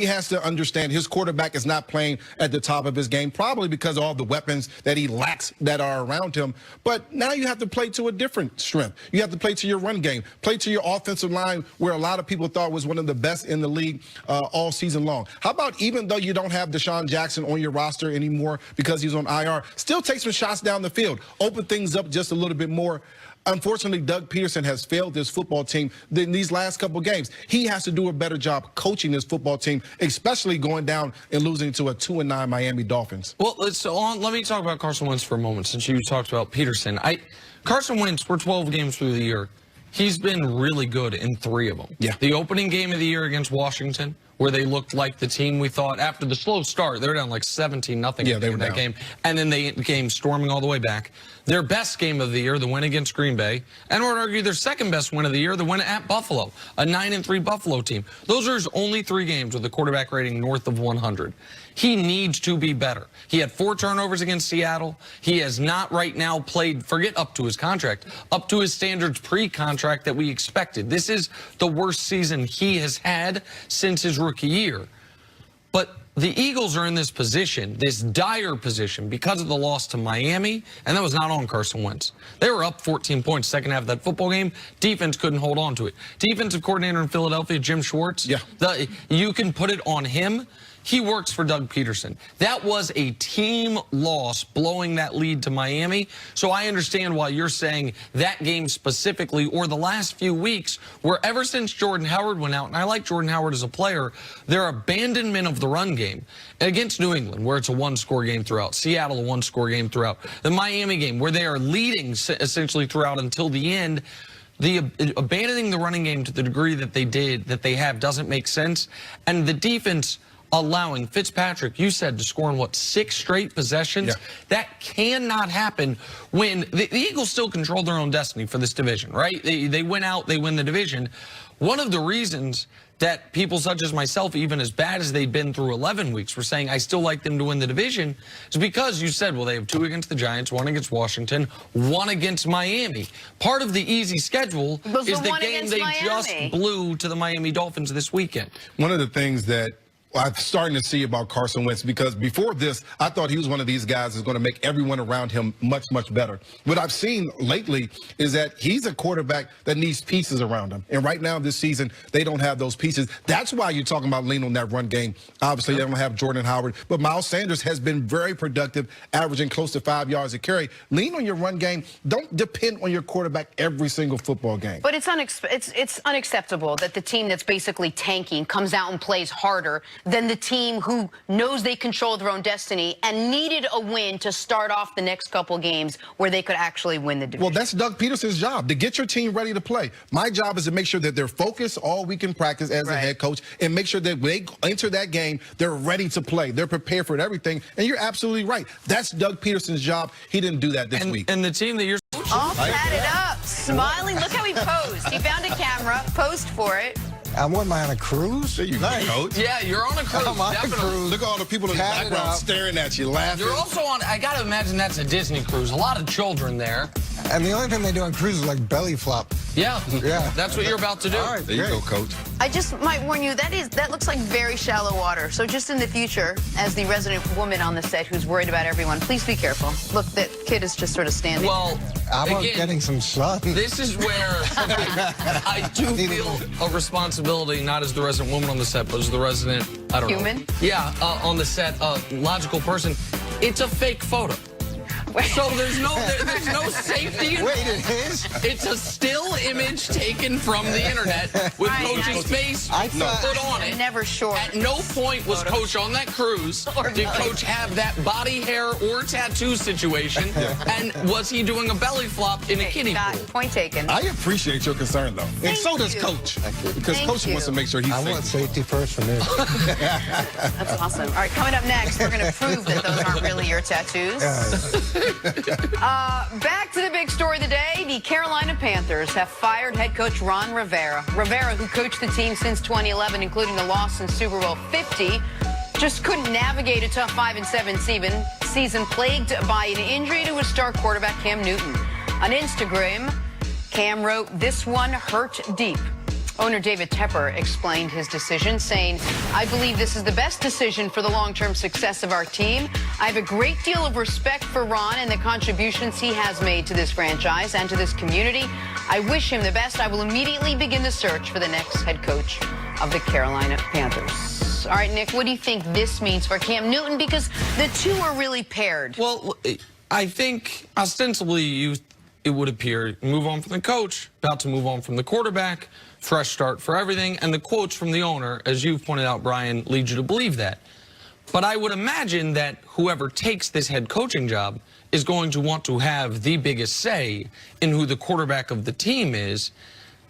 He has to understand his quarterback is not playing at the top of his game, probably because of all the weapons that he lacks that are around him. But now you have to play to a different strength. You have to play to your run game, play to your offensive line, where a lot of people thought was one of the best in the league all season long. How about, even though you don't have Deshaun Jackson on your roster anymore because he's on IR, still take some shots down the field, open things up just a little bit more. Unfortunately, Doug Pederson has failed this football team in these last couple of games. He has to do a better job coaching this football team, especially going down and losing to a 2-9 Miami Dolphins. Well, let me talk about Carson Wentz for a moment, since you talked about Pederson. Carson Wentz, we're 12 games through the year. He's been really good in 3 of them. Yeah. The opening game of the year against Washington, where they looked like the team we thought after the slow start. They were down like 17-0 in that game. And then they came storming all the way back. Their best game of the year, the win against Green Bay. And I would argue their second best win of the year, the win at Buffalo, a 9-3 Buffalo team. Those are his only 3 games with a quarterback rating north of 100. He needs to be better. He had 4 turnovers against Seattle. He has not right now played, forget up to his contract, up to his standards pre-contract that we expected. This is the worst season he has had since his rookie year. But the Eagles are in this position, this dire position, because of the loss to Miami, and that was not on Carson Wentz. They were up 14 points second half of that football game. Defense couldn't hold on to it. Defensive coordinator in Philadelphia, Jim Schwartz, you can put it on him. He works for Doug Pederson. That was a team loss, blowing that lead to Miami. So I understand why you're saying that game specifically, or the last few weeks, where ever since Jordan Howard went out, and I like Jordan Howard as a player, their abandonment of the run game against New England, where it's a 1-score game throughout, Seattle a 1-score game throughout, the Miami game, where they are leading essentially throughout until the end. The abandoning the running game to the degree that they have doesn't make sense. And the defense allowing Fitzpatrick, you said, to score in, what, 6 straight possessions? Yeah. That cannot happen when the Eagles still control their own destiny for this division, right? They win out, they win the division. One of the reasons that people such as myself, even as bad as they've been through 11 weeks, were saying I still like them to win the division, is because you said, well, they have 2 against the Giants, 1 against Washington, 1 against Miami. Part of the easy schedule is the game they just blew to the Miami Dolphins this weekend. One of the things that I'm starting to see about Carson Wentz, because before this, I thought he was one of these guys that's going to make everyone around him much, much better. What I've seen lately is that he's a quarterback that needs pieces around him. And right now this season, they don't have those pieces. That's why you're talking about leaning on that run game. Obviously, they don't have Jordan Howard, but Miles Sanders has been very productive, averaging close to 5 yards a carry. Lean on your run game. Don't depend on your quarterback every single football game. But it's unacceptable that the team that's basically tanking comes out and plays harder than the team who knows they control their own destiny and needed a win to start off the next couple games where they could actually win the division. Well, that's Doug Pederson's job, to get your team ready to play. My job is to make sure that they're focused all week in practice as a head coach, and make sure that when they enter that game, they're ready to play. They're prepared for everything. And you're absolutely right. That's Doug Pederson's job. He didn't do that this week. And the team that you're all padded up, smiling. Look how he posed. He found a camera, posed for it. I'm on a cruise. There you go, Coach. Yeah, you're on a cruise. I'm on a cruise. Look at all the people in the background staring at you, laughing. You're also on, I got to imagine that's a Disney cruise. A lot of children there. And the only thing they do on cruises is like belly flop. Yeah, that's what you're about to do. All right, there you go, Coach. I just might warn you, that looks like very shallow water. So just in the future, as the resident woman on the set who's worried about everyone, please be careful. Look, that kid is just sort of standing. Well, how about getting some sun? This is where I do feel a responsibility, not as the resident woman on the set, but as the resident, I don't know. Human? Yeah, on the set, logical person. It's a fake photo. So there's no safety. Wait, it is? It's a still image taken from the internet with Coach's face put on it. Never sure. At no point was Coach on that cruise. Did Coach have that body hair or tattoo situation? And was he doing a belly flop in a kiddie pool? Point taken. I appreciate your concern, though. And so does Coach. Because Coach wants to make sure he's safe. I want safety first for me. That's awesome. All right, coming up next, we're going to prove that those aren't really your tattoos. Back to the big story of the day. The Carolina Panthers have fired head coach Ron Rivera. Rivera, who coached the team since 2011, including a loss in Super Bowl 50, just couldn't navigate a tough 5-7 season plagued by an injury to his star quarterback, Cam Newton. On Instagram, Cam wrote, "This one hurt deep." Owner David Tepper explained his decision, saying, "I believe this is the best decision for the long-term success of our team. I have a great deal of respect for Ron and the contributions he has made to this franchise and to this community. I wish him the best. I will immediately begin the search for the next head coach of the Carolina Panthers." All right, Nick, what do you think this means for Cam Newton? Because the two are really paired. Well, I think ostensibly it would appear move on from the coach, about to move on from the quarterback, fresh start for everything, and the quotes from the owner, as you've pointed out, Brian, lead you to believe that. But I would imagine that whoever takes this head coaching job is going to want to have the biggest say in who the quarterback of the team is.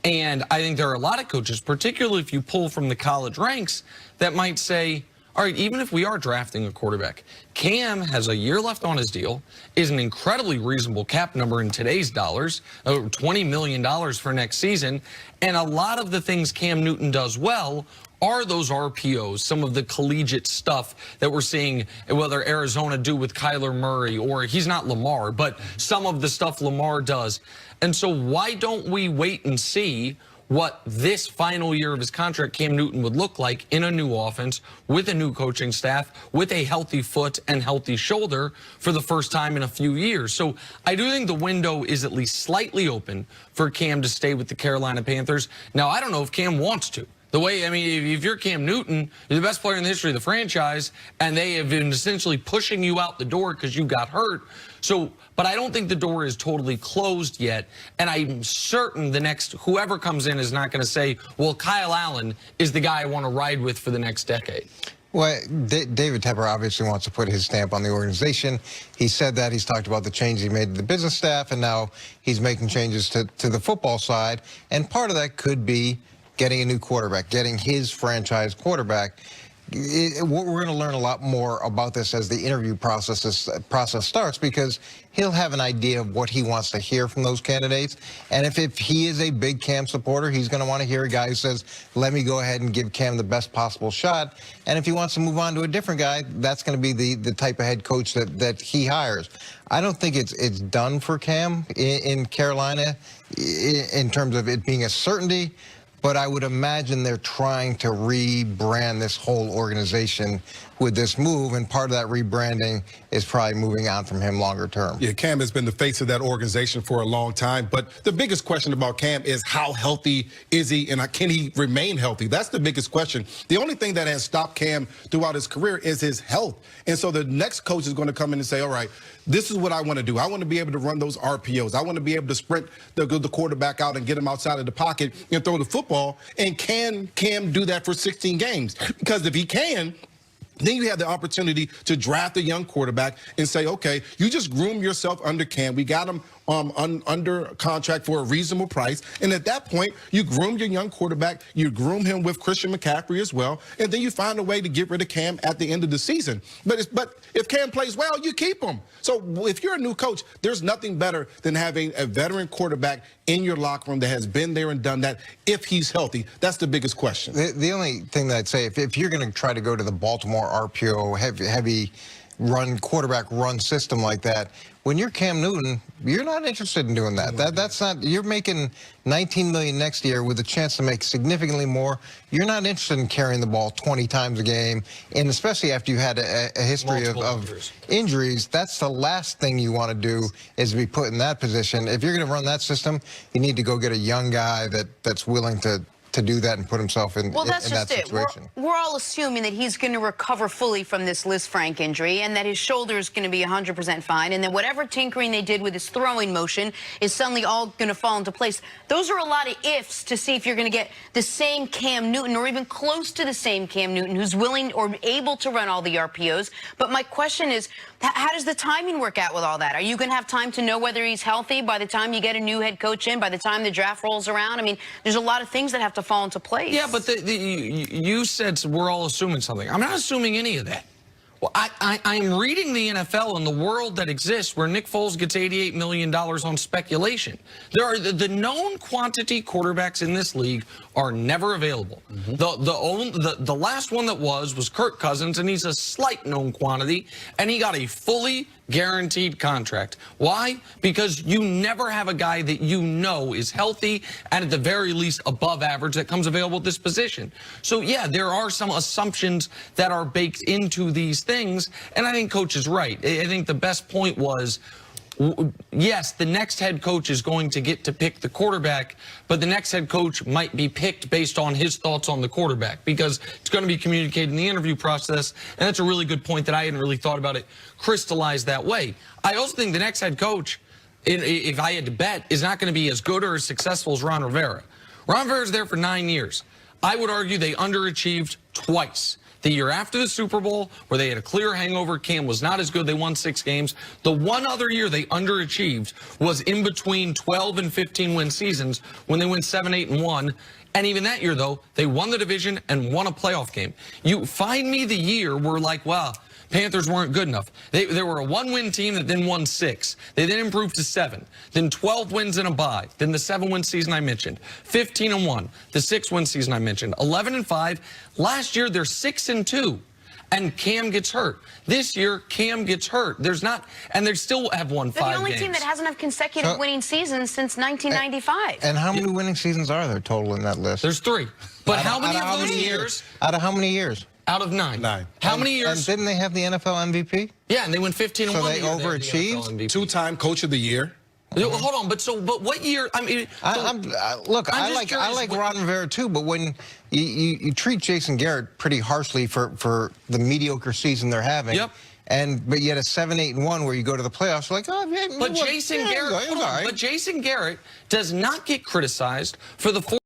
And I think there are a lot of coaches, particularly if you pull from the college ranks, that might say, all right, even if we are drafting a quarterback, Cam has a year left on his deal, is an incredibly reasonable cap number in today's dollars, over $20 million for next season, and a lot of the things Cam Newton does well are those RPOs, some of the collegiate stuff that we're seeing, whether Arizona do with Kyler Murray, or he's not Lamar, but some of the stuff Lamar does. And so why don't we wait and see what this final year of his contract Cam Newton would look like in a new offense, with a new coaching staff, with a healthy foot and healthy shoulder for the first time in a few years. So I do think the window is at least slightly open for Cam to stay with the Carolina Panthers. Now, I don't know if Cam wants to. The way, I mean, if you're Cam Newton, you're the best player in the history of the franchise, and they have been essentially pushing you out the door because you got hurt. So, but I don't think the door is totally closed yet, and I'm certain the next, whoever comes in is not going to say, well, Kyle Allen is the guy I want to ride with for the next decade. Well, David Tepper obviously wants to put his stamp on the organization. He said that. He's talked about the change he made to the business staff, and now he's making changes to the football side. And part of that could be getting a new quarterback, getting his franchise quarterback. We're going to learn a lot more about this as the interview process starts, because he'll have an idea of what he wants to hear from those candidates. And if he is a big Cam supporter, he's going to want to hear a guy who says, let me go ahead and give Cam the best possible shot. And if he wants to move on to a different guy, that's going to be the type of head coach that he hires. I don't think it's done for Cam in Carolina in terms of it being a certainty. But I would imagine they're trying to rebrand this whole organization with this move, and part of that rebranding is probably moving on from him longer term. Yeah, Cam has been the face of that organization for a long time, but the biggest question about Cam is how healthy is he, and can he remain healthy? That's the biggest question. The only thing that has stopped Cam throughout his career is his health. And so the next coach is going to come in and say, all right, this is what I want to do. I want to be able to run those RPOs. I want to be able to sprint the quarterback out and get him outside of the pocket and throw the football. And can Cam do that for 16 games? Because if he can, then you have the opportunity to draft a young quarterback and say, okay, you just groom yourself under Cam. We got him under contract for a reasonable price. And at that point, you groom your young quarterback. You groom him with Christian McCaffrey as well. And then you find a way to get rid of Cam at the end of the season. But if Cam plays well, you keep him. So if you're a new coach, there's nothing better than having a veteran quarterback in your locker room that has been there and done that if he's healthy. That's the biggest question. The only thing that I'd say, if you're going to try to go to the Baltimore RPO, heavy quarterback run system like that, when you're Cam Newton, you're not interested in doing that. That's not. You're making $19 million next year with a chance to make significantly more. You're not interested in carrying the ball 20 times a game, and especially after you've had a history of injuries. That's the last thing you want to do, is be put in that position. If you're going to run that system, you need to go get a young guy that's willing to do that and put himself in that situation. We're all assuming that he's going to recover fully from this Liz Frank injury, and that his shoulder is going to be 100% fine, and that whatever tinkering they did with his throwing motion is suddenly all going to fall into place. Those are a lot of ifs to see if you're going to get the same Cam Newton, or even close to the same Cam Newton, who's willing or able to run all the RPOs. But my question is, how does the timing work out with all that? Are you going to have time to know whether he's healthy by the time you get a new head coach in, by the time the draft rolls around? I mean, there's a lot of things that have to fall into place. Yeah, but you said we're all assuming something. I'm not assuming any of that. Well, I'm reading the NFL and the world that exists where Nick Foles gets $88 million on speculation. There are the known quantity quarterbacks in this league are never available. The last one that was Kirk Cousins, and he's a slight known quantity, and he got a fully guaranteed contract. Why? Because you never have a guy that you know is healthy and at the very least above average that comes available at this position. So yeah, there are some assumptions that are baked into these things, and I think Coach is right. I think the best point was, yes, the next head coach is going to get to pick the quarterback, but the next head coach might be picked based on his thoughts on the quarterback, because it's going to be communicated in the interview process, and that's a really good point that I hadn't really thought about it crystallized that way. I also think the next head coach, if I had to bet, is not going to be as good or as successful as Ron Rivera. Ron Rivera's there for 9 years. I would argue they underachieved twice. The year after the Super Bowl, where they had a clear hangover, Cam was not as good. They won 6 games. The one other year they underachieved was in between 12 and 15 win seasons when they went 7, 8, and 1. And even that year, though, they won the division and won a playoff game. You find me the year where, like, wow, Panthers weren't good enough. They were a 1-win team that then won 6. They then improved to 7. Then 12 wins and a bye. Then the 7-win season I mentioned. 15-1. The 6-win season I mentioned. 11-5. Last year they're 6-2. And Cam gets hurt. This year, Cam gets hurt. There's not, and they still have won 5 games. They're the only team that hasn't had consecutive winning seasons since 1995. And how many winning seasons are there total in that list? There's 3. But how many of those years? Out of how many years? Out of 9. 9. How many years? And didn't they have the NFL MVP? Yeah, and they went 15-1. So they overachieved? 2-time Coach of the Year. Hold on, but what year? I mean, look, I like Ron Rivera too, but when you treat Jason Garrett pretty harshly for the mediocre season they're having. Yep. But yet a 7-8-1 where you go to the playoffs, you're like, oh, yeah. But Jason Garrett, but Jason Garrett does not get criticized for the